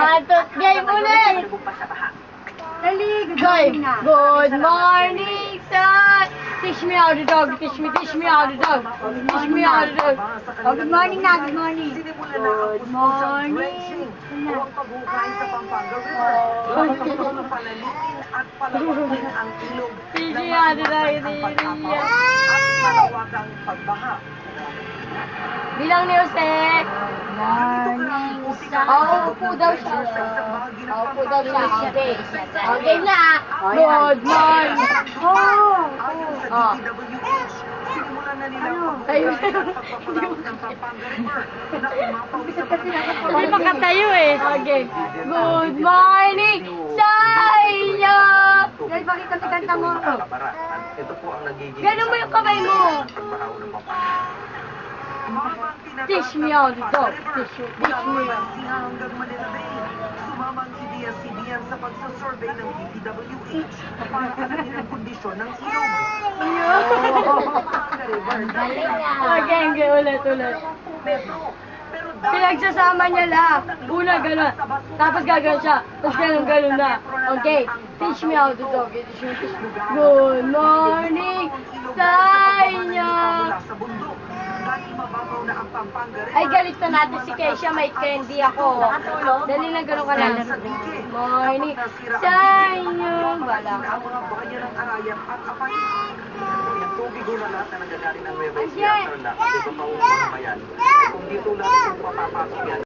One, two, game ulit! Dali, Game! Good morning, son! Teach me how to dog, teach me how to dog, teach me how to dog. Oh, good morning na, good morning. Sinimulan na ang puspusang dredging o ang paghuhukay sa Pampanga River. Upang palalitin at palawakin ang ilog Teach na me how to dog, maiwasan ang pag-apaw at malawagang pagbaha. Bilang ni Jose! Morning, Upo daw siya. Upo daw siya. Okay. Okay na. Good morning. Ayon sa Oh. DPWH, sinimulan na nila ang Tayo. paghuhukay at pagpapalawak ng Pampanga River na umapaw sa mga Hindi makatayo eh. Okay. Good morning sa inyo! Dali, bakit kami kanta mo? Ito po ang nagiging Ganun mo yung kamay mo. pagbahaw ng Pampanga. Mahabang tinatawag Teach me ng how to Pampanga talk. River Teach mula me. Valencia hanggang Manila Bay. Sumama ang CBS-CBN sa pagsasurvey ng DPWH para alamin ang kondisyon ng ilog. Pampanga River, Okay, ulit. metro. Pero Pinagsasama niya lang. Una, gano'n. Tapos gagawin siya. Tapos gano'n na. Okay. Teach me how to talk. Good morning sa inyo. sa bundok. Dahil mababaw na ang Pampanga River. Ay, galit na natin si Keisha. May candy ako. Dali na gano'n ka lang. Sa dike. Morning sa inyo. Wala Na ang mga bayan ng Arayat at Apay. Yung tubig na lahat na nagagaling ng Nueva Ecija, Tarlac, at iba pa mga bayan. Kung dito lang kung papapasok yan,